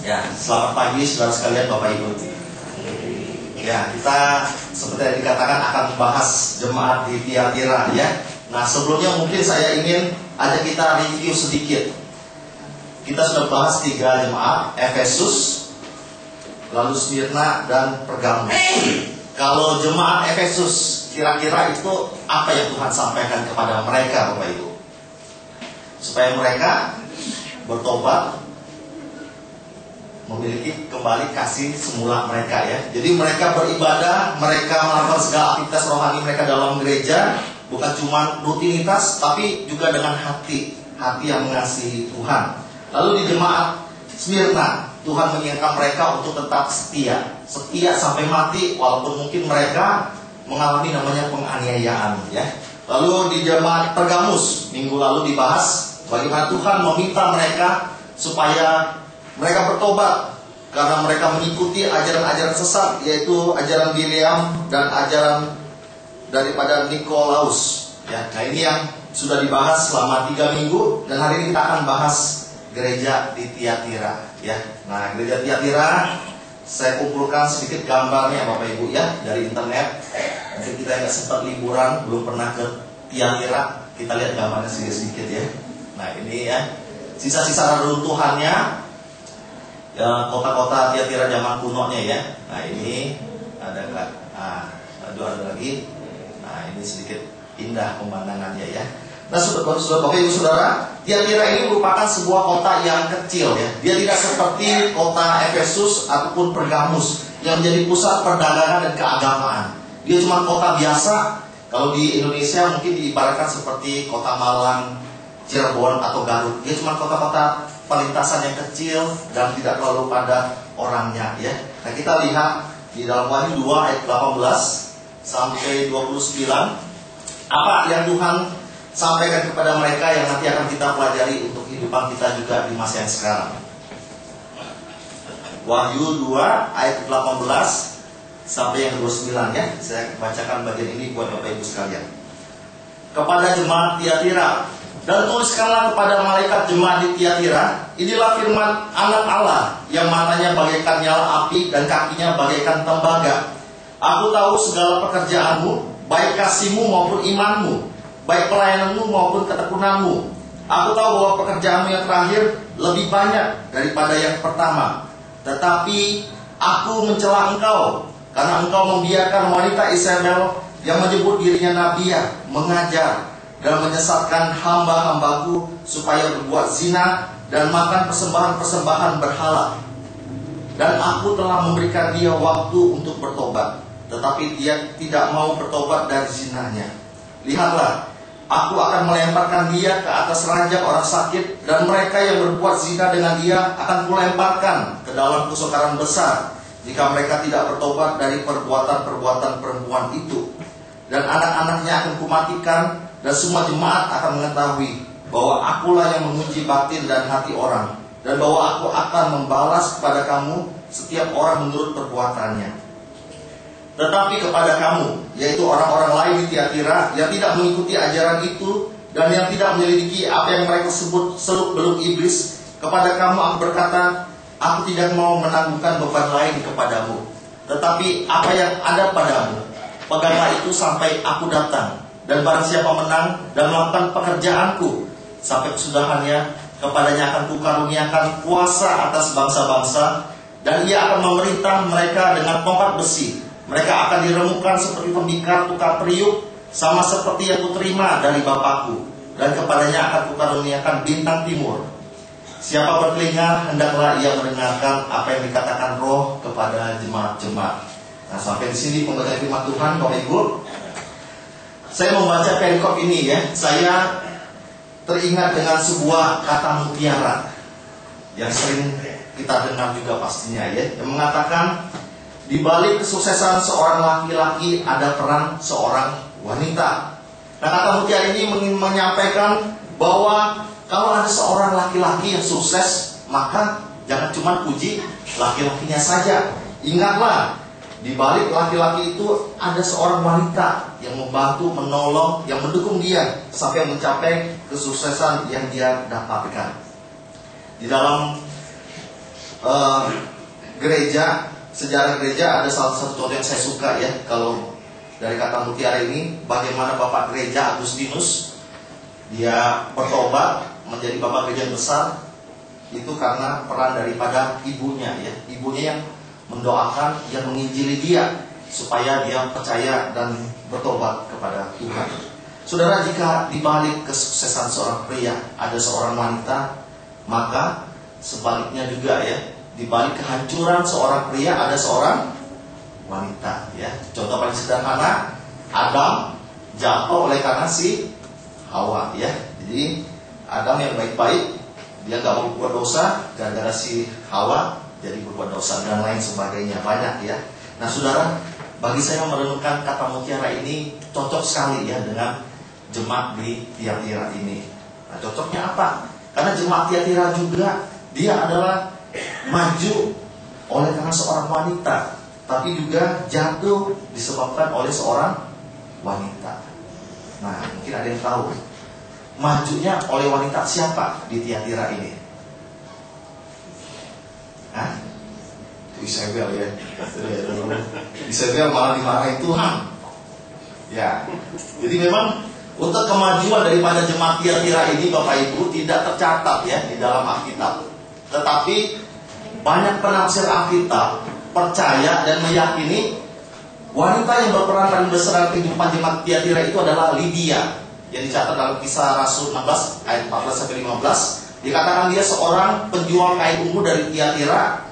Ya, selamat pagi saudara sekalian, Bapak Ibu. Ya, kita seperti yang dikatakan akan membahas jemaat di Tiatira ya. Nah, sebelumnya mungkin saya ingin ajak kita review sedikit. Kita sudah bahas 3 jemaat, Efesus, lalu Smyrna dan Pergamus. Kalau jemaat Efesus, kira-kira itu apa yang Tuhan sampaikan kepada mereka, Bapak Ibu? Supaya mereka bertobat, memiliki kembali kasih semula mereka ya. Jadi mereka beribadah, mereka melakukan segala aktivitas rohani mereka dalam gereja, bukan cuma rutinitas, tapi juga dengan hati yang mengasihi Tuhan. Lalu di jemaat Smyrna, Tuhan mengingatkan mereka untuk tetap setia sampai mati, walaupun mungkin mereka mengalami namanya penganiayaan ya. Lalu di jemaat Pergamus, minggu lalu dibahas bagaimana Tuhan meminta mereka supaya mereka bertobat karena mereka mengikuti ajaran-ajaran sesat, yaitu ajaran Biliam dan ajaran daripada Nikolaus ya. Nah, ini yang sudah dibahas selama 3 minggu, dan hari ini kita akan bahas gereja di Tiatira ya. Nah, gereja Tiatira saya kumpulkan sedikit gambarnya Bapak Ibu ya dari internet. Mungkin kita nggak sempat liburan, belum pernah ke Tiatira, kita lihat gambarnya sedikit ya. Nah, ini ya sisa-sisa reruntuhannya ya, kota-kota Tiatira zaman kunonya ya. Nah, ini ada ada lagi. Nah, ini sedikit indah pemandangannya ya. Nah, Bapak Ibu Saudara, Tiatira ini merupakan sebuah kota yang kecil ya. Dia tidak seperti kota Efesus ataupun Pergamus yang menjadi pusat perdagangan dan keagamaan. Dia cuma kota biasa. Kalau di Indonesia mungkin diibaratkan seperti kota Malang, Cirebon atau Garut. Dia cuma kota-kota perlintasan yang kecil dan tidak terlalu padat orangnya ya. Nah, kita lihat di dalam Wahyu 2 ayat 18 sampai 29 apa yang Tuhan sampaikan kepada mereka yang nanti akan kita pelajari untuk kehidupan kita juga di masa yang sekarang. Wahyu 2 ayat 18 sampai yang 29 ya. Saya bacakan bagian ini buat Bapak Ibu sekalian. Kepada jemaat Tiatira, dan tuliskanlah kepada malaikat jemaat di Tiatira, inilah firman Anak Allah yang matanya bagaikan nyala api dan kakinya bagaikan tembaga. Aku tahu segala pekerjaanmu, baik kasihmu maupun imanmu, baik pelayananmu maupun ketekunanmu. Aku tahu bahwa pekerjaanmu yang terakhir lebih banyak daripada yang pertama. Tetapi aku mencela engkau, karena engkau membiarkan wanita Isabel yang menyebut dirinya nabiah mengajar dan menyesatkan hamba-hambaku supaya berbuat zina dan makan persembahan-persembahan berhala. Dan aku telah memberikan dia waktu untuk bertobat, tetapi dia tidak mau bertobat dari zinanya. Lihatlah, aku akan melemparkan dia ke atas ranjang orang sakit, dan mereka yang berbuat zina dengan dia akan kulemparkan ke dalam kesukaran besar, jika mereka tidak bertobat dari perbuatan-perbuatan perempuan itu. Dan anak-anaknya akan kumatikan, dan semua jemaat akan mengetahui bahwa akulah yang menguji batin dan hati orang, dan bahwa aku akan membalas kepada kamu setiap orang menurut perbuatannya. Tetapi kepada kamu, yaitu orang-orang lain di Tiatira yang tidak mengikuti ajaran itu dan yang tidak menyelidiki apa yang mereka sebut seluk-beluk iblis, kepada kamu aku berkata, aku tidak mau menanggungkan beban lain kepadamu. Tetapi apa yang ada padamu, peganglah itu sampai aku datang. Dan barang siapa menang dan melakukan pekerjaanku sampai kesudahannya, kepadanya akan kukaruniakan kuasa atas bangsa-bangsa, dan ia akan memerintah mereka dengan tongkat besi. Mereka akan diremukkan seperti tembikar tukar periuk, sama seperti yang kuterima dari Bapakku. Dan kepadanya akan kukaruniakan bintang timur. Siapa bertelinga, hendaklah ia mendengarkan apa yang dikatakan Roh kepada jemaat-jemaat. Nah, sampai di sini pembacaan firman Tuhan, Bapak Ibu. Saya membaca perikop ini ya, saya teringat dengan sebuah kata mutiara yang sering kita dengar juga pastinya ya, yang mengatakan di balik kesuksesan seorang laki-laki ada peran seorang wanita. Nah, kata mutiara ini menyampaikan bahwa kalau ada seorang laki-laki yang sukses, maka jangan cuma puji laki-lakinya saja. Ingatlah, di balik laki-laki itu ada seorang wanita yang membantu, menolong, yang mendukung dia sampai mencapai kesuksesan yang dia dapatkan. Di dalam gereja, sejarah gereja ada salah satu contoh yang saya suka ya. Kalau dari kata mutiara ini, bagaimana Bapak Gereja Agustinus dia bertobat menjadi Bapak Gereja yang besar, itu karena peran daripada ibunya ya. Ibunya yang mendoakan, yang menginjili dia supaya dia percaya dan bertobat kepada Tuhan. Saudara, jika dibalik kesuksesan seorang pria ada seorang wanita, maka sebaliknya juga ya, dibalik kehancuran seorang pria ada seorang wanita ya. Contoh paling sederhana, Adam jatuh oleh karena si Hawa ya. Jadi Adam yang baik-baik, dia gak mau berbuat dosa, gara-gara si Hawa jadi berbuat dosa dan lain sebagainya, banyak ya. Nah saudara, bagi saya merenungkan kata mutiara ini cocok sekali ya dengan jemaat di Tiatira ini. Nah cocoknya apa? Karena jemaat Tiatira juga dia adalah maju oleh karena seorang wanita, tapi juga jatuh disebabkan oleh seorang wanita. Nah mungkin ada yang tahu majunya oleh wanita siapa di Tiatira ini? Hah? Isabel ya. Isabel malah dimarahin Tuhan. Ya. Jadi memang untuk kemajuan daripada jemaat Tiatira ini Bapak Ibu tidak tercatat ya di dalam Alkitab. Tetapi banyak penafsir Alkitab percaya dan meyakini wanita yang berperan paling besar dalam kehidupan jemaat Tiatira itu adalah Lydia, yang dicatat dalam Kisah Rasul 16 ayat 14-15. Dikatakan dia seorang penjual kain ungu dari Tiatira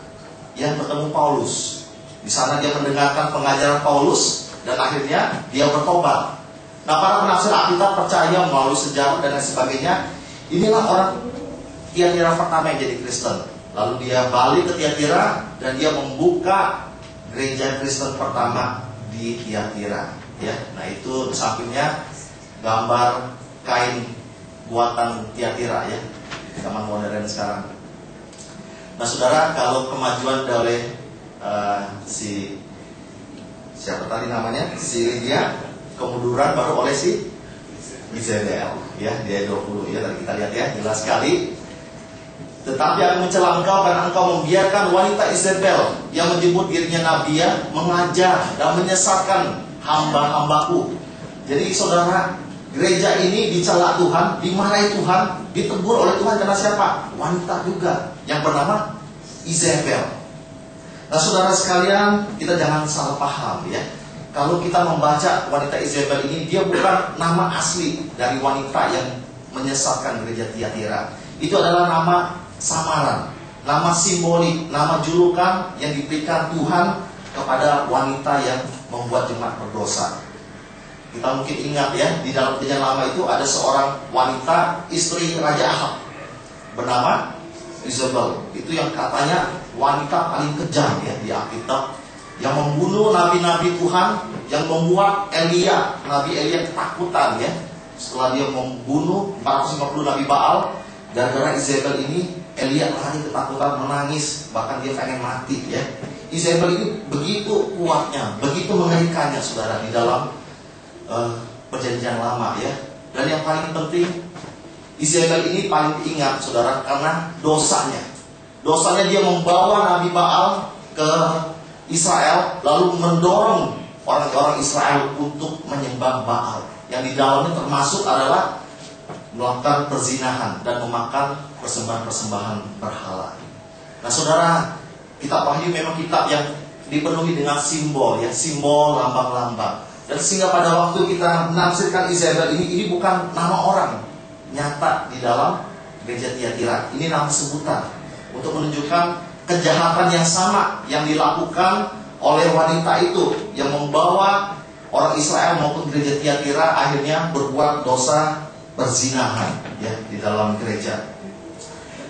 yang bertemu Paulus. Di sana dia mendengarkan pengajaran Paulus dan akhirnya dia bertobat. Nah, para penafsir Alkitab percaya melalui sejarah dan lain sebagainya, inilah orang Tiatira pertama yang jadi Kristen. Lalu dia balik ke Tiatira dan dia membuka gereja Kristen pertama di Tiatira. Ya, nah itu di sampingnya gambar kain buatan Tiatira ya, zaman modern sekarang. Nah saudara, kalau kemajuan dari siapa tadi namanya, si Lydia, kemunduran baru oleh si Isabel ya, di ayat 20 ya, tadi kita lihat ya, jelas sekali. Tetapi aku mencela engkau karena engkau membiarkan wanita Isabel yang menyebut dirinya nabiya mengajar dan menyesatkan hamba-hambaku. Jadi saudara, gereja ini dicela Tuhan, dimarahi Tuhan, ditegur oleh Tuhan karena siapa? Wanita juga yang bernama Isabel. Nah saudara sekalian, kita jangan salah paham ya. Kalau kita membaca wanita Isabel ini, dia bukan nama asli dari wanita yang menyesatkan gereja Tiatira. Itu adalah nama samaran, nama simbolik, nama julukan yang diberikan Tuhan kepada wanita yang membuat jemaat berdosa. Kita mungkin ingat ya, di dalam perjanjian lama itu ada seorang wanita istri Raja Ahab bernama Isabel. Itu yang katanya wanita paling kejam ya di Alkitab, yang membunuh nabi-nabi Tuhan, yang membuat Nabi Elia ketakutan ya. Setelah dia membunuh 450 nabi Baal, gara-gara Isabel ini Elia lari ketakutan, menangis, bahkan dia pengen mati ya. Isabel ini begitu kuatnya, begitu mengerikannya saudara di dalam perjanjian lama ya. Dan yang paling penting, Isabel ini paling diingat saudara karena dosanya. Dosanya dia membawa Nabi Baal ke Israel, lalu mendorong orang-orang Israel untuk menyembah Baal. Yang di dalamnya termasuk adalah melakukan perzinahan dan memakan persembahan-persembahan berhala. Nah saudara, kitab Wahyu memang kitab yang dipenuhi dengan simbol ya, simbol lambang-lambang. Dan sehingga pada waktu kita menafsirkan Isabel ini bukan nama orang nyata di dalam gereja Tiatira. Ini nama sebutan untuk menunjukkan kejahatan yang sama yang dilakukan oleh wanita itu, yang membawa orang Israel maupun gereja Tiatira akhirnya berbuat dosa perzinahan ya di dalam gereja.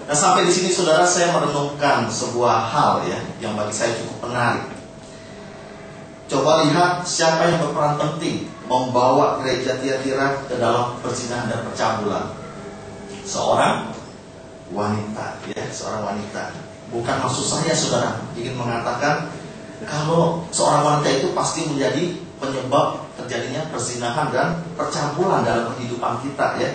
Nah sampai di sini saudara, saya merenungkan sebuah hal ya yang bagi saya cukup menarik. Coba lihat siapa yang berperan penting membawa gereja Tiatira ke dalam perzinahan dan percabulan. Seorang wanita ya, seorang wanita. Bukan maksud saya saudara ingin mengatakan kalau seorang wanita itu pasti menjadi penyebab terjadinya perzinahan dan percabulan dalam kehidupan kita ya.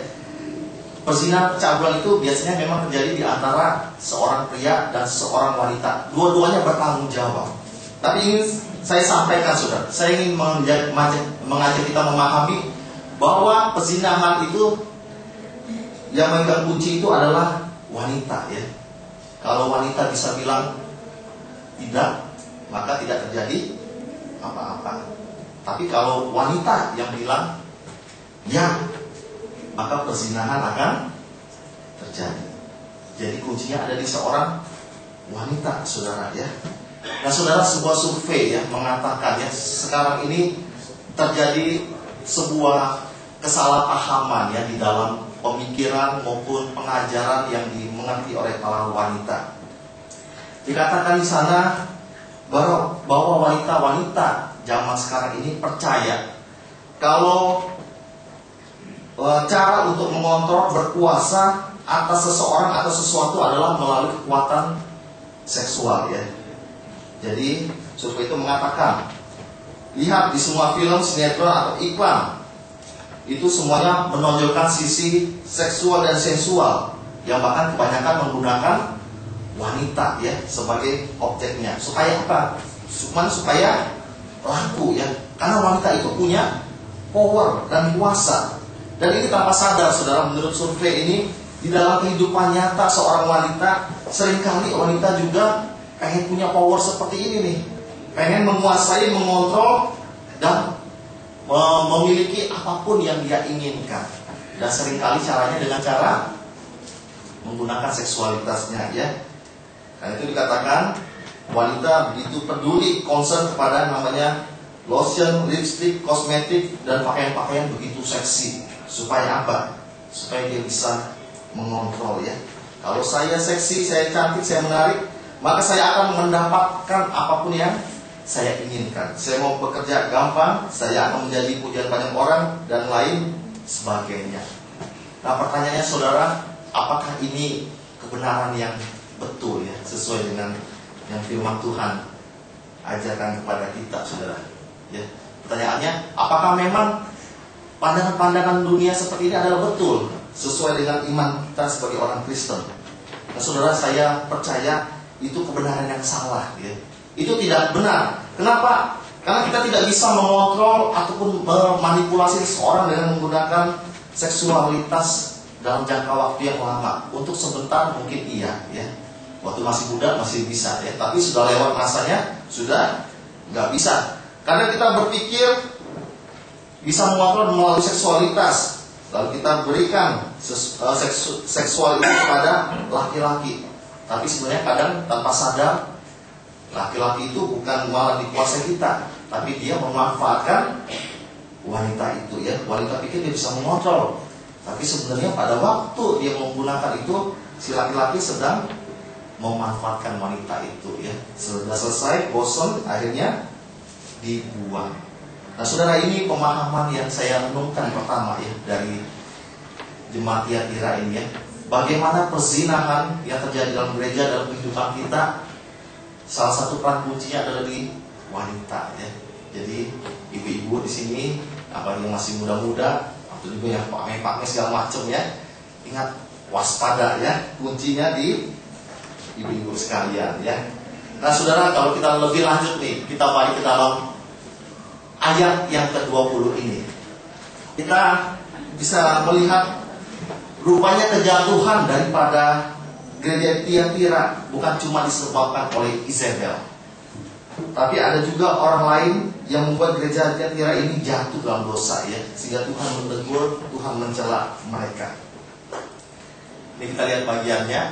Perzinahan percabulan itu biasanya memang terjadi di antara seorang pria dan seorang wanita. Dua-duanya bertanggung jawab. Tapi ingin saya sampaikan, saudara, saya ingin mengajak kita memahami bahwa perzinahan itu yang memegang kunci itu adalah wanita, ya. Kalau wanita bisa bilang tidak, maka tidak terjadi apa-apa. Tapi kalau wanita yang bilang ya, maka perzinahan akan terjadi. Jadi kuncinya ada di seorang wanita, saudara, ya. Nah, saudara, sebuah survei ya mengatakan ya sekarang ini terjadi sebuah kesalahpahaman ya di dalam pemikiran maupun pengajaran yang dimengerti oleh para wanita. Dikatakan di sana bahwa wanita-wanita zaman sekarang ini percaya kalau cara untuk mengontrol, berkuasa atas seseorang atau sesuatu adalah melalui kekuatan seksual, ya. Jadi survei itu mengatakan, lihat di semua film, sinetron atau iklan, itu semuanya menonjolkan sisi seksual dan sensual, yang bahkan kebanyakan menggunakan wanita ya sebagai objeknya. Supaya apa? Supaya laku, ya. Karena wanita itu punya power dan kuasa. Dan ini tanpa sadar, saudara, menurut survei ini, di dalam kehidupan nyata seorang wanita, seringkali wanita juga pengen punya power seperti ini nih. Pengen menguasai, mengontrol, dan memiliki apapun yang dia inginkan. Dan seringkali caranya dengan cara menggunakan seksualitasnya, ya. Karena itu dikatakan wanita begitu peduli, concern kepada namanya lotion, lipstick, kosmetik, dan pakaian-pakaian begitu seksi. Supaya apa? Supaya dia bisa mengontrol, ya. Kalau saya seksi, saya cantik, saya menarik, maka saya akan mendapatkan apapun yang saya inginkan. Saya mau bekerja gampang, saya akan menjadi pujian banyak orang, dan lain sebagainya. Nah, pertanyaannya, saudara, apakah ini kebenaran yang betul, ya, sesuai dengan yang firman Tuhan ajarkan kepada kita, saudara? Ya. Pertanyaannya, apakah memang pandangan-pandangan dunia seperti ini adalah betul sesuai dengan iman kita sebagai orang Kristen? Nah, saudara, saya percaya itu kebenaran yang salah, ya. Itu tidak benar. Kenapa? Karena kita tidak bisa mengontrol ataupun memanipulasi seseorang dengan menggunakan seksualitas dalam jangka waktu yang lama. Untuk sebentar mungkin iya, ya. Waktu masih muda masih bisa, ya. Tapi sudah lewat masanya, sudah nggak bisa. Karena kita berpikir bisa mengontrol melalui seksualitas, lalu kita berikan seksual itu kepada laki-laki. Tapi sebenarnya kadang tanpa sadar, laki-laki itu bukan malah dikuasai kita, tapi dia memanfaatkan wanita itu, ya. Wanita pikir dia bisa mengontrol, tapi sebenarnya pada waktu dia menggunakan itu, si laki-laki sedang memanfaatkan wanita itu, ya. Sudah selesai, bosan, akhirnya dibuang. Nah, saudara, ini pemahaman yang saya renungkan pertama, ya, dari jemaat Tiatira ini, ya. Bagaimana perzinahan yang terjadi dalam gereja, dalam kehidupan kita, salah satu peran kuncinya adalah di wanita, ya. Jadi ibu-ibu di sini, apalagi yang masih muda-muda, atau juga yang pakai segala macam, ya, ingat, waspada, ya, kuncinya di ibu-ibu sekalian, ya. Nah, saudara, kalau kita lebih lanjut nih, kita balik ke dalam ayat yang ke-20 ini, kita bisa melihat rupanya kejatuhan daripada gereja Tiatira bukan cuma disebabkan oleh Isabel, tapi ada juga orang lain yang membuat gereja Tiatira ini jatuh dalam dosa, ya, sehingga Tuhan menegur, Tuhan mencela mereka. Ini kita lihat bagiannya.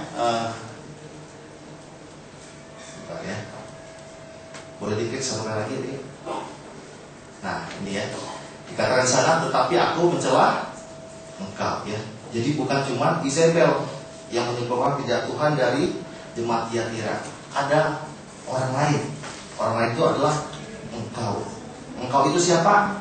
Ya. Boleh diklik satu kali lagi nih. Nah, ini, ya. Dikatakan sana, tetapi aku mencela engkau, ya. Jadi bukan cuma Isabel yang menyebabkan kejatuhan dari jemaat Tiatira. Ada orang lain. Orang lain itu adalah engkau. Engkau itu siapa?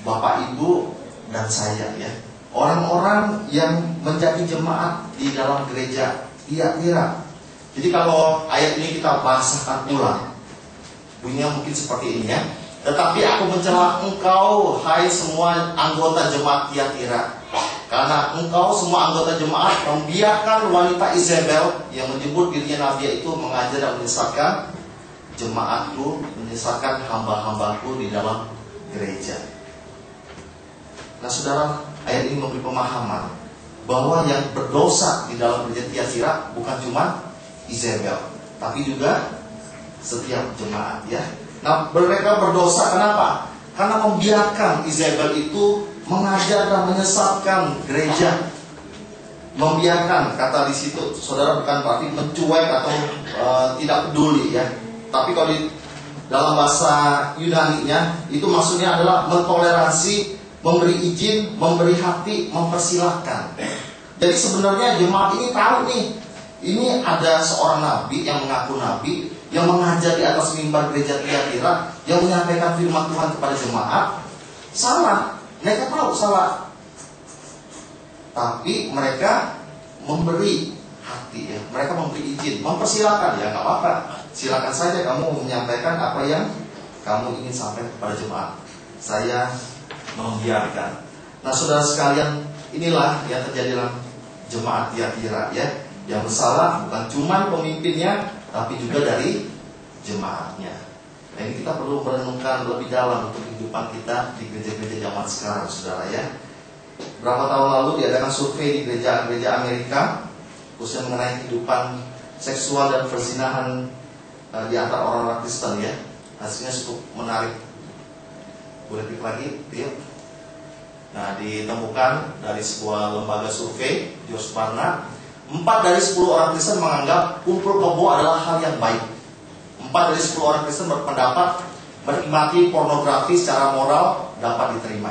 Bapak, Ibu, dan saya, ya. Orang-orang yang menjadi jemaat di dalam gereja Tiatira. Jadi kalau ayat ini kita bahasakan ulang, bunyinya mungkin seperti ini, ya. Tetapi aku mencela engkau, hai semua anggota jemaat Tiatira. Karena engkau semua anggota jemaat membiarkan wanita Isabel yang menyebut dirinya nabi itu mengajar dan menyesatkan jemaatku, menyesatkan hamba-hambaku di dalam gereja. Nah saudara, ayat ini memberi pemahaman bahwa yang berdosa di dalam gereja Tiatira bukan cuma Isabel, tapi juga setiap jemaat ya. Nah mereka berdosa kenapa? Karena membiarkan Isabel itu mengajar dan menyesatkan gereja. Membiarkan, kata di situ saudara, bukan berarti mencuek atau tidak peduli ya. Tapi kalau di dalam bahasa Yunani-nya itu maksudnya adalah mentoleransi, memberi izin, memberi hati, mempersilahkan. Jadi sebenarnya jemaat ini tahu nih, ini ada seorang nabi yang mengaku nabi, yang mengajar di atas mimbar gereja Tiatira, yang menyampaikan firman Tuhan kepada jemaat. Salah, mereka tahu salah, tapi mereka memberi hati ya, mereka memberi izin, mempersilahkan ya, nggak apa-apa, silakan saja kamu menyampaikan apa yang kamu ingin sampaikan kepada jemaat. Saya membiarkan. Nah saudara sekalian, inilah yang terjadi dalam jemaat Tiatira ya. Yang bersalah bukan cuma pemimpinnya, tapi juga dari jemaatnya. Nah ini kita perlu merenungkan lebih dalam untuk kehidupan kita di gereja-gereja zaman sekarang, saudara ya. Berapa tahun lalu diadakan survei di gereja-gereja Amerika, khususnya mengenai kehidupan seksual dan perzinahan di antara orang-orang Kristen ya. Hasilnya cukup menarik. Boleh klik lagi, yuk. Nah ditemukan dari sebuah lembaga survei, George Barna, 4 dari 10 orang Kristen menganggap kumpul kebo adalah hal yang baik. 4 dari 10 orang Kristen berpendapat menikmati pornografi secara moral dapat diterima.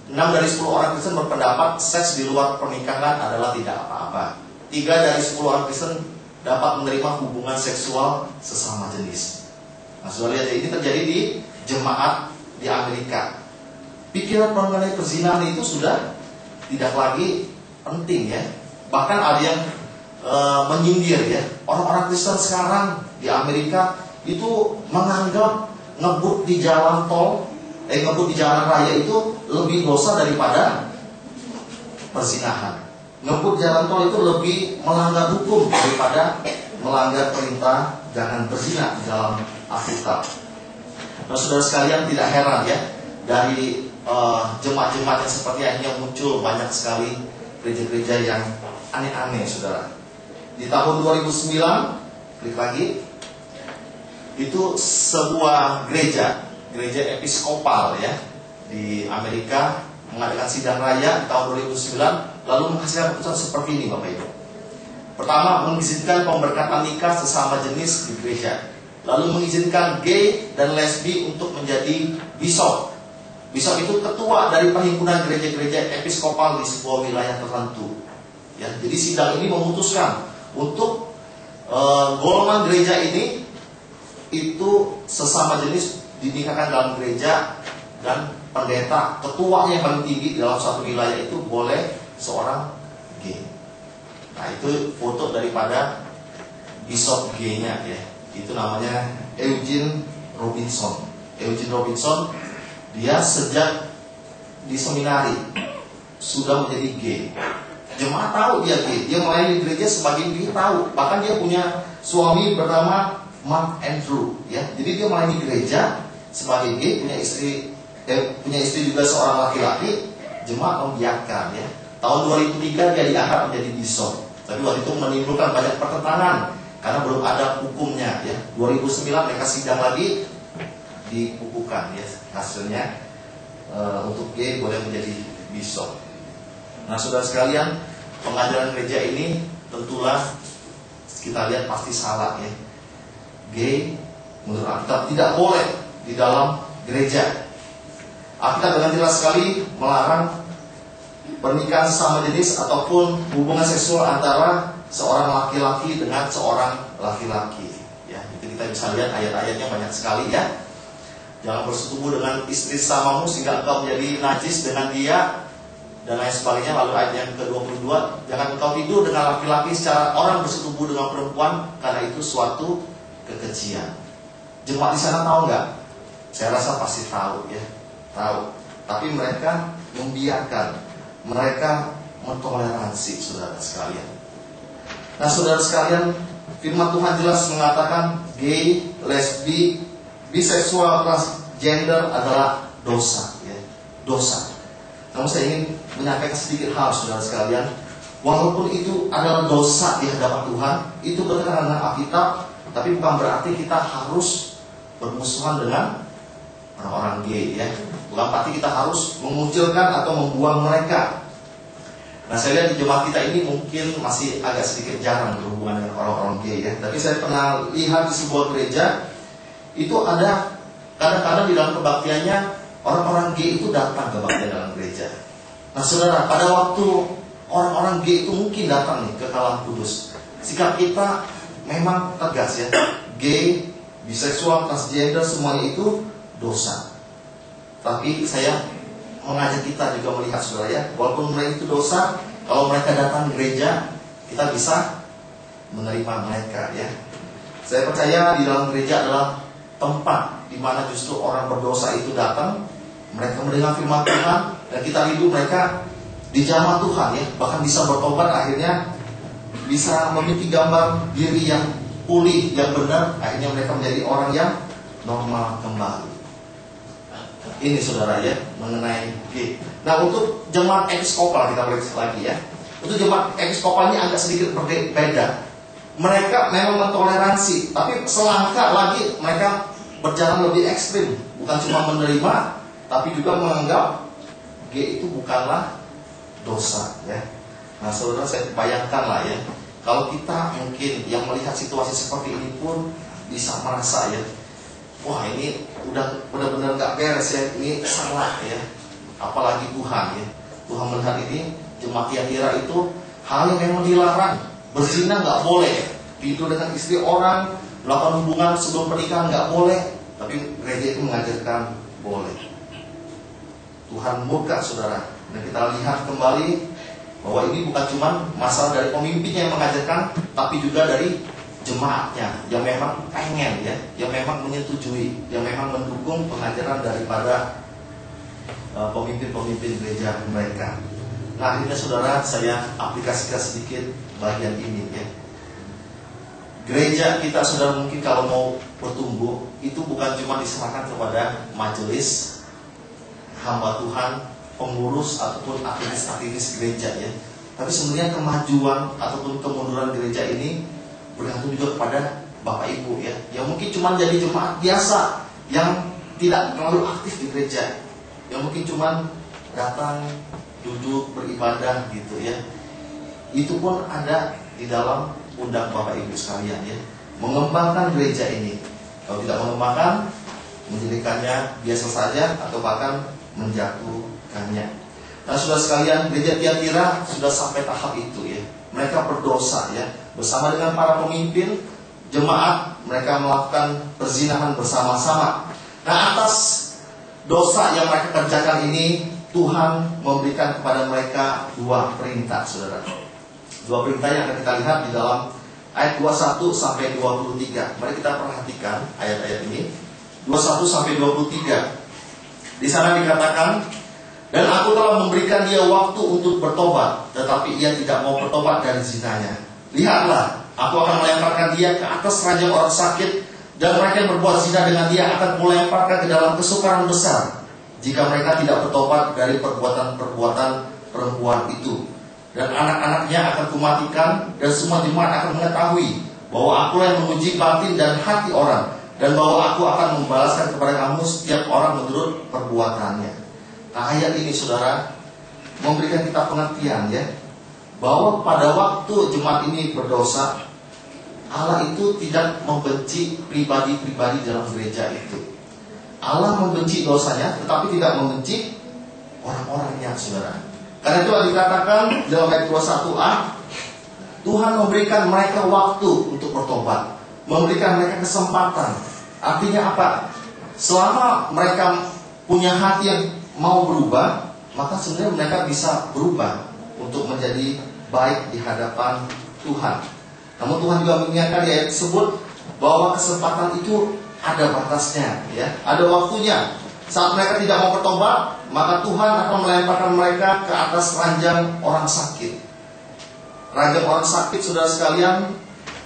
6 dari 10 orang Kristen berpendapat seks di luar pernikahan adalah tidak apa-apa. 3 dari 10 orang Kristen dapat menerima hubungan seksual sesama jenis. Nah, saudara lihat ini terjadi di jemaat di Amerika. Pikiran mengenai perzinahan itu sudah tidak lagi penting ya. Bahkan ada yang menyindir ya, orang-orang Kristen sekarang di Amerika itu menganggap ngebut di jalan tol, ngebut di jalan raya itu lebih dosa daripada perzinahan. Ngebut jalan tol itu lebih melanggar hukum daripada melanggar perintah jangan berzina di dalam Alkitab. Nah, saudara sekalian, tidak heran ya, dari jemaat-jemaat yang seperti ini yang muncul banyak sekali gereja-gereja yang aneh-aneh, saudara. Di tahun 2009, klik lagi, itu sebuah gereja episkopal ya di Amerika mengadakan sidang raya tahun 2009, lalu menghasilkan keputusan seperti ini, Bapak Ibu. Pertama, mengizinkan pemberkatan nikah sesama jenis di gereja. Lalu mengizinkan gay dan lesbi untuk menjadi bishop. Bishop itu ketua dari perhimpunan gereja-gereja episkopal di sebuah wilayah tertentu. Ya, jadi sidang ini memutuskan untuk golongan gereja ini itu sesama jenis dinikahkan dalam gereja, dan pendeta ketuanya yang paling tinggi dalam satu wilayah itu boleh seorang gay. Nah itu foto daripada bishop gay-nya ya. Itu namanya Eugene Robinson. Eugene Robinson, dia sejak di seminari sudah menjadi gay. Jemaat tahu dia gay, dia melayani di gereja sebagai gay, tahu. Bahkan dia punya suami bernama Mark Andrew ya. Jadi dia melayani gereja sebagai gay, punya istri juga seorang laki-laki. Jemaat membiarkan ya. Tahun 2003 dia diangkat menjadi bishop. Tapi waktu itu menimbulkan banyak pertentangan karena belum ada hukumnya ya. 2009 mereka sidang lagi, dikukuhkan ya hasilnya, untuk gay boleh menjadi bishop. Nah saudara sekalian, pengajaran gereja ini tentulah kita lihat pasti salah ya. Gay menurut Alkitab tidak boleh di dalam gereja. Alkitab dengan jelas sekali melarang pernikahan sesama jenis ataupun hubungan seksual antara seorang laki-laki dengan seorang laki-laki. Ya, itu kita bisa lihat ayat-ayatnya banyak sekali ya. Jangan bersetubuh dengan istri samamu sehingga engkau menjadi najis dengan dia, dan lain sebagainya. Lalu ayat yang ke-22, jangan engkau tidur dengan laki-laki secara orang bersetubuh dengan perempuan, karena itu suatu kekejian. Jemaat di sana tahu nggak? Saya rasa pasti tahu ya, tahu. Tapi mereka membiarkan. mereka mentoleransi saudara sekalian. Nah saudara sekalian, firman Tuhan jelas mengatakan gay, lesbi, biseksual, transgender adalah dosa, ya, dosa. Namun saya ingin menyampaikan sedikit hal saudara sekalian. Walaupun itu adalah dosa di hadapan Tuhan, itu bertentangan dengan Alkitab, tapi bukan berarti kita harus bermusuhan dengan orang-orang gay, ya. Bukan berarti kita harus mengucilkan atau membuang mereka. Nah saya lihat di jemaat kita ini mungkin masih agak sedikit jarang berhubungan dengan orang-orang gay, ya. Tapi saya pernah lihat di sebuah gereja, itu ada kadang-kadang di dalam kebaktiannya orang-orang gay itu datang ke kebaktian dalam gereja. Nah saudara, pada waktu orang-orang gay itu mungkin datang nih ke Kalang Kudus, sikap kita memang tegas, ya. Gay, biseksual, transgender, semuanya itu dosa. Tapi saya mengajak kita juga melihat saudara, ya, walaupun mereka itu dosa, kalau mereka datang ke gereja, kita bisa menerima mereka, ya. Saya percaya di dalam gereja adalah tempat di mana justru orang berdosa itu datang, mereka mendengar firman Tuhan, dan kita rindu mereka dijamah Tuhan, ya, bahkan bisa bertobat, akhirnya bisa memiliki gambar diri yang pulih, yang benar, akhirnya mereka menjadi orang yang normal kembali. Ini saudara, ya, mengenai gay. Nah untuk jemaat episkopal kita balik lagi, ya. Untuk jemaat episkopal ini agak sedikit berbeda. Mereka memang mentoleransi, tapi selangkah lagi mereka berjalan lebih ekstrim. Bukan cuma menerima, tapi juga menganggap gay itu bukanlah dosa, ya. Nah saudara, saya bayangkan lah, ya, kalau kita mungkin yang melihat situasi seperti ini pun bisa merasa, ya, wah ini udah benar-benar gak beres, ya, ini salah, ya. Apalagi Tuhan, ya, Tuhan melihat ini jemaat Tiatira itu hal yang memang dilarang. Berzina gak boleh, tidur dengan istri orang, melakukan hubungan sebelum pernikahan gak boleh, tapi gereja itu mengajarkan boleh. Tuhan murka saudara. Dan kita lihat kembali bahwa ini bukan cuma masalah dari pemimpinnya yang mengajarkan, tapi juga dari jemaatnya yang memang pengen, ya, yang memang menyetujui, yang memang mendukung pengajaran daripada pemimpin-pemimpin gereja mereka. Nah akhirnya saudara, saya aplikasikan sedikit bagian ini, ya. Gereja kita saudara mungkin kalau mau bertumbuh itu bukan cuma diserahkan kepada majelis hamba Tuhan, pengurus ataupun aktivis-aktivis gereja, ya. Tapi sebenarnya kemajuan ataupun kemunduran gereja ini bergantung juga kepada Bapak Ibu, ya, yang mungkin cuma jadi jemaat biasa yang tidak terlalu aktif di gereja, yang mungkin cuma datang, duduk, beribadah gitu, ya. Itu pun ada di dalam undang Bapak Ibu sekalian, ya, mengembangkan gereja ini. Kalau tidak mengembangkan, menjadikannya biasa saja atau bahkan menjatuhkannya. Nah saudara sekalian, gereja Tiatira sudah sampai tahap itu, ya. Mereka berdosa, ya, bersama dengan para pemimpin jemaat, mereka melakukan perzinahan bersama-sama. Nah atas dosa yang mereka kerjakan ini, Tuhan memberikan kepada mereka dua perintah, saudara. Dua perintah yang akan kita lihat di dalam ayat 21 sampai 23. Mari kita perhatikan ayat-ayat ini. 21 sampai 23. Di sana dikatakan, dan aku telah memberikan dia waktu untuk bertobat, tetapi ia tidak mau bertobat dari zinanya. Lihatlah, aku akan melemparkan dia ke atas ranjang orang sakit, dan mereka yang berbuat zina dengan dia akan kulemparkan ke dalam kesukaran besar, jika mereka tidak bertobat dari perbuatan-perbuatan perempuan itu. Dan anak-anaknya akan kumatikan, dan semua jemaat akan mengetahui bahwa aku yang menguji batin dan hati orang, dan bahwa aku akan membalaskan kepada kamu setiap orang menurut perbuatannya. Nah ayat ini saudara memberikan kita pengertian, ya, bahwa pada waktu jemaat ini berdosa, Allah itu tidak membenci pribadi-pribadi dalam gereja itu. Allah membenci dosanya, tetapi tidak membenci orang-orangnya, saudara. Karena itu dikatakan dalam ayat 21a, Tuhan memberikan mereka waktu untuk bertobat, memberikan mereka kesempatan. Artinya apa? Selama mereka punya hati yang mau berubah, maka sebenarnya mereka bisa berubah untuk menjadi baik di hadapan Tuhan. Namun Tuhan juga mengingatkan di ayat tersebut bahwa kesempatan itu ada batasnya, ya, ada waktunya. Saat mereka tidak mau bertobat, maka Tuhan akan melemparkan mereka ke atas ranjang orang sakit. Ranjang orang sakit, saudara sekalian,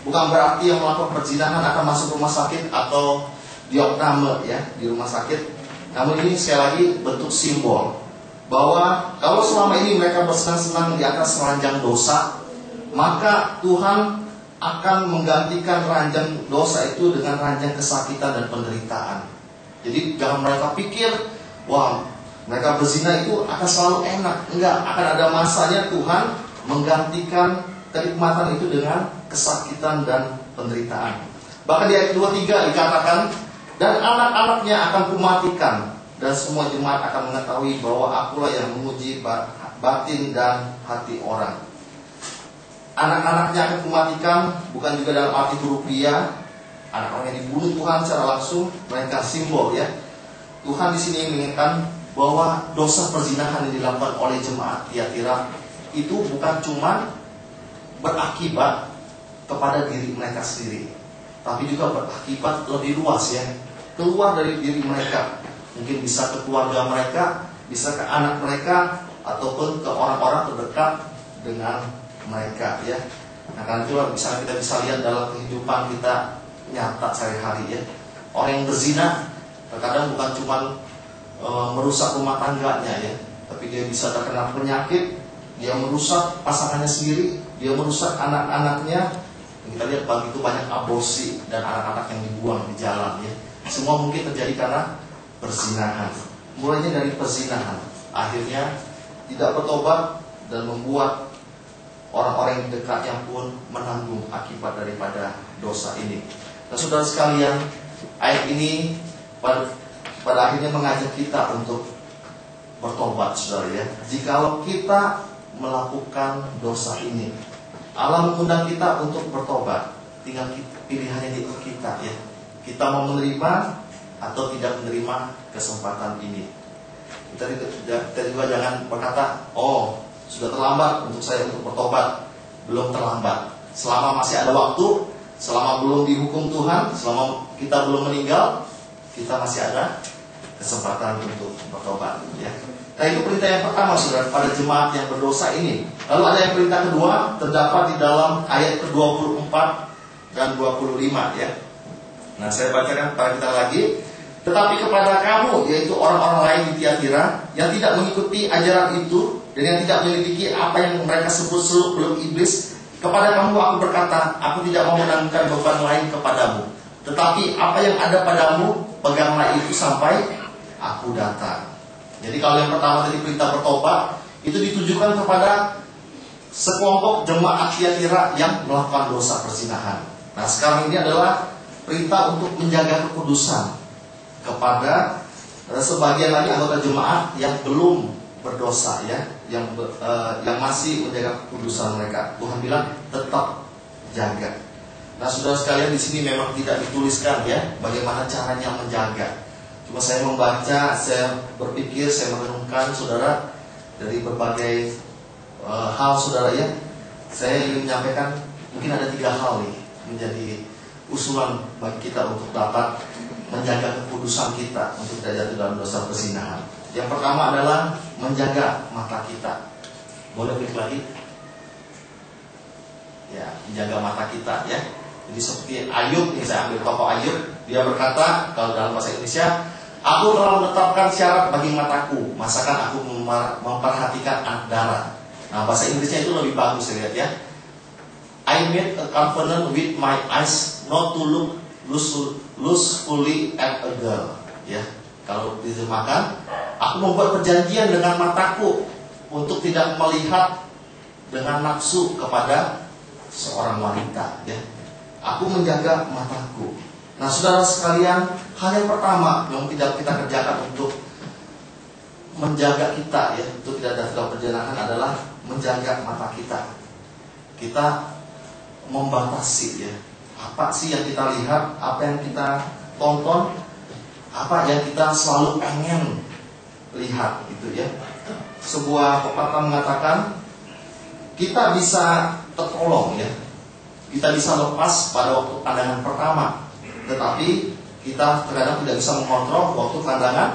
bukan berarti yang melakukan perzinahan akan masuk rumah sakit atau diopname ya di rumah sakit. Namun ini sekali lagi bentuk simbol bahwa kalau selama ini mereka bersenang-senang di atas ranjang dosa, maka Tuhan akan menggantikan ranjang dosa itu dengan ranjang kesakitan dan penderitaan. Jadi jangan mereka pikir, wah mereka berzina itu akan selalu enak. Enggak, akan ada masanya Tuhan menggantikan kenikmatan itu dengan kesakitan dan penderitaan. Bahkan di ayat 23 dikatakan, dan anak-anaknya akan kumatikan, dan semua jemaat akan mengetahui bahwa akulah yang menguji batin dan hati orang. Anak-anaknya akan kumatikan, bukan juga dalam arti hurufiah. Anak-anak yang dibunuh Tuhan secara langsung, mereka simbol ya. Tuhan di sini mengingatkan bahwa dosa perzinahan yang dilakukan oleh jemaat Tiatira itu bukan cuma berakibat kepada diri mereka sendiri, tapi juga berakibat lebih luas ya, keluar dari diri mereka. Mungkin bisa ke keluarga mereka, bisa ke anak mereka, ataupun ke orang-orang terdekat dengan mereka ya. Nah karena itulah misalnya kita bisa lihat dalam kehidupan kita nyata sehari-hari ya. Orang yang berzina terkadang bukan cuma merusak rumah tangganya ya, tapi dia bisa terkena penyakit, dia merusak pasangannya sendiri, dia merusak anak-anaknya. Kita lihat begitu banyak aborsi dan anak-anak yang dibuang di jalan ya. Semua mungkin terjadi karena perzinahan. Mulainya dari perzinahan, akhirnya tidak bertobat dan membuat orang-orang yang dekatnya pun menanggung akibat daripada dosa ini. Nah saudara sekalian, ayat ini pada akhirnya mengajak kita untuk bertobat saudara ya. Jikalau kita melakukan dosa ini, Allah mengundang kita untuk bertobat. Tinggal pilihannya di kita ya. Kita mau menerima atau tidak menerima kesempatan ini. Kita juga jangan berkata, oh sudah terlambat untuk saya untuk bertobat. Belum terlambat. Selama masih ada waktu, selama belum dihukum Tuhan, selama kita belum meninggal, kita masih ada kesempatan untuk bertobat ya. Nah itu perintah yang pertama saudara pada jemaat yang berdosa ini. Lalu ada yang perintah kedua, terdapat di dalam ayat ke-24 dan 25 ya. Nah saya bacakan pada kita lagi. Tetapi kepada kamu, yaitu orang-orang lain di Tiatira, yang tidak mengikuti ajaran itu dan yang tidak menyelidiki apa yang mereka sebut seluk-beluk iblis, kepada kamu aku berkata, aku tidak mau menanggung beban lain kepadamu, tetapi apa yang ada padamu, peganglah itu sampai aku datang. Jadi kalau yang pertama tadi perintah bertobat, itu ditujukan kepada sekelompok jemaat Tiatira yang melakukan dosa perzinahan. Nah sekarang ini adalah perintah untuk menjaga kekudusan kepada sebagian lagi anggota jemaat yang belum berdosa ya, yang masih menjaga kekudusan mereka. Tuhan bilang tetap jaga. Nah saudara sekalian, di sini memang tidak dituliskan ya bagaimana caranya menjaga. Cuma saya membaca, saya berpikir, saya merenungkan saudara dari berbagai hal saudara ya. Saya ingin menyampaikan mungkin ada 3 hal nih menjadi usulan bagi kita untuk dapat menjaga kekudusan kita untuk tidak jatuh dalam dosa perzinahan. Yang pertama adalah menjaga mata kita. Boleh klik lagi? Ya, menjaga mata kita ya. Jadi seperti Ayub, ini saya ambil tokoh Ayub, dia berkata kalau dalam bahasa Indonesia, aku telah menetapkan syarat bagi mataku, masakan aku memperhatikan anak darah. Nah bahasa Inggrisnya itu lebih bagus saya lihat ya. I made a covenant with my eyes not to look lustfully at a girl. Ya, kalau diterjemahkan, aku membuat perjanjian dengan mataku untuk tidak melihat dengan nafsu kepada seorang wanita. Ya, aku menjaga mataku. Nah, saudara sekalian, hal yang pertama yang tidak kita kerjakan untuk menjaga kita, ya, untuk tidak dalam perjalanan adalah menjaga mata kita. Kita membatasi, ya. Apa sih yang kita lihat, apa yang kita tonton, apa yang kita selalu pengen lihat gitu ya. Sebuah pepatah mengatakan kita bisa tertolong ya, kita bisa lepas pada waktu pandangan pertama, tetapi kita terkadang tidak bisa mengontrol waktu pandangan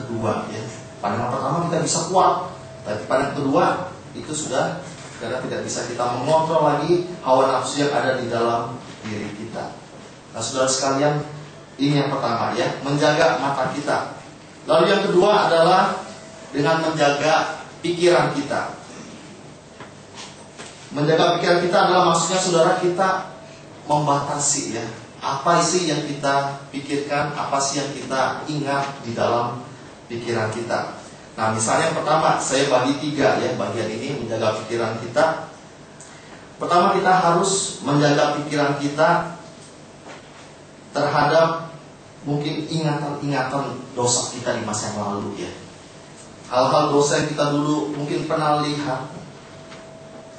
kedua ya. Pandangan pertama kita bisa kuat, tapi pandangan kedua itu sudah karena tidak bisa kita mengontrol lagi hawa nafsu yang ada di dalam diri kita. Nah, saudara sekalian, ini yang pertama ya, menjaga mata kita. Lalu yang kedua adalah dengan menjaga pikiran kita. Menjaga pikiran kita adalah maksudnya saudara kita membatasi ya, apa sih yang kita pikirkan, apa sih yang kita ingat di dalam pikiran kita. Nah, misalnya yang pertama, saya bagi 3 ya bagian ini menjaga pikiran kita. Pertama, kita harus menjaga pikiran kita terhadap mungkin ingatan-ingatan dosa kita di masa yang lalu ya. Hal-hal dosa yang kita dulu mungkin pernah lihat,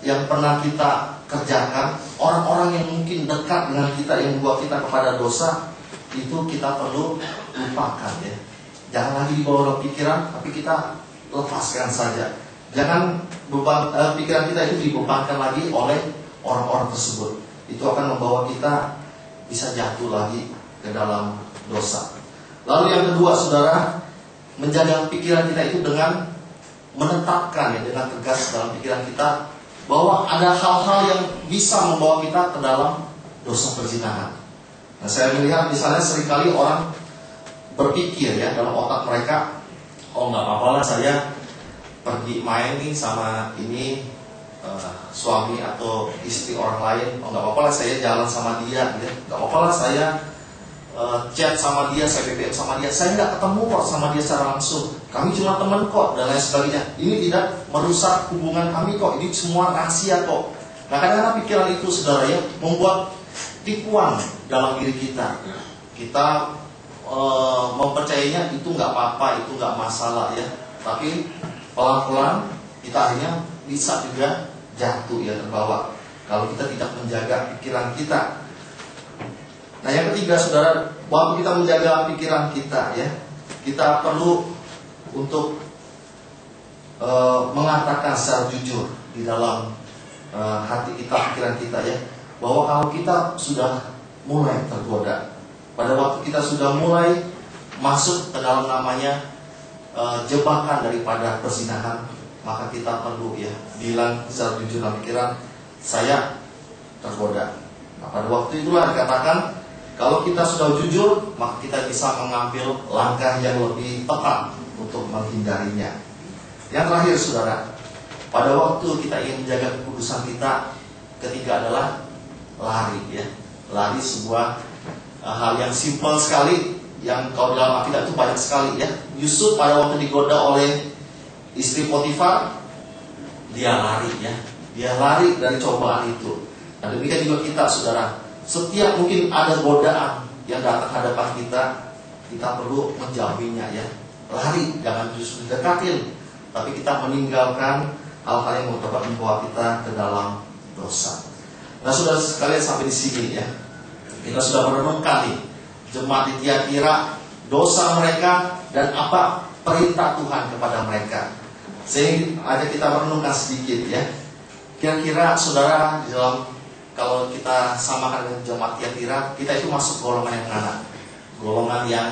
yang pernah kita kerjakan, orang-orang yang mungkin dekat dengan kita yang membawa kita kepada dosa, itu kita perlu lupakan ya. Jangan lagi dibawa dalam pikiran, tapi kita lepaskan saja. Jangan beban pikiran kita itu dibebankan lagi oleh orang-orang tersebut. Itu akan membawa kita bisa jatuh lagi ke dalam dosa. Lalu yang kedua, saudara, menjaga pikiran kita itu dengan menetapkan ya, dengan tegas dalam pikiran kita bahwa ada hal-hal yang bisa membawa kita ke dalam dosa perzinahan. Nah, saya melihat misalnya seringkali orang berpikir ya dalam otak mereka, oh nggak apa-apa lah saya pergi main nih sama ini suami atau istri orang lain, oh nggak apa-apa lah saya jalan sama dia, ya. Nggak apa-apa lah saya chat sama dia, saya BBM sama dia, saya nggak ketemu kok sama dia secara langsung, kami cuma teman kok dan lain sebagainya. Ini tidak merusak hubungan kami kok, ini semua rahasia kok. Nah, kadang-kadang pikiran itu saudara ya membuat tipuan dalam diri kita. Kita mempercayainya itu nggak apa-apa, itu nggak masalah ya. Tapi pelan-pelan kita akhirnya bisa juga jatuh ya, terbawa kalau kita tidak menjaga pikiran kita. Nah, yang ketiga saudara, waktu kita menjaga pikiran kita ya, kita perlu untuk mengatakan secara jujur di dalam hati kita, pikiran kita ya, bahwa kalau kita sudah mulai tergoda, pada waktu kita sudah mulai masuk ke dalam namanya jebakan daripada perzinahan, maka kita perlu ya bilang secara jujur dalam pikiran, saya tergoda. Nah, pada waktu itulah dikatakan, kalau kita sudah jujur, maka kita bisa mengambil langkah yang lebih tepat untuk menghindarinya. Yang terakhir saudara, pada waktu kita ingin menjaga kekudusan kita, ketiga adalah lari ya. Lari sebuah hal yang simpel sekali, yang kalau dalam akidah itu banyak sekali ya. Yusuf pada waktu digoda oleh istri Potifar, dia lari ya. Dia lari dari cobaan itu. Nah, demikian juga kita saudara. Setiap mungkin ada godaan yang datang hadapan kita, kita perlu menjauhinya ya. Lari, jangan justru dekatin, tapi kita meninggalkan hal-hal yang dapat membawa kita ke dalam dosa. Nah, sudah sekalian sampai di sini ya. Kita sudah merenungkan nih jemaat di Tiatira, dosa mereka dan apa perintah Tuhan kepada mereka. Sehingga kita merenungkan sedikit ya. Kira-kira saudara di dalam, kalau kita samakan dengan jemaat Tiatira, kita itu masuk golongan yang mana? Golongan yang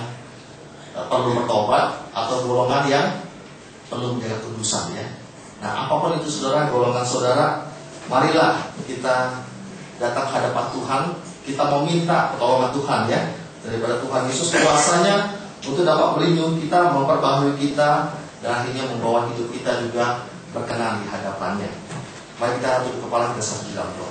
perlu bertobat atau golongan yang perlu menjaga kudusan ya. Nah, apapun itu saudara, golongan saudara, marilah kita datang hadapan Tuhan, kita meminta pertolongan Tuhan ya, daripada Tuhan Yesus kuasanya untuk dapat melindungi kita, memperbaharui kita, dan akhirnya membawa hidup kita juga berkenan di hadapannya. Mari kita tutup kepala kita sambil berdoa.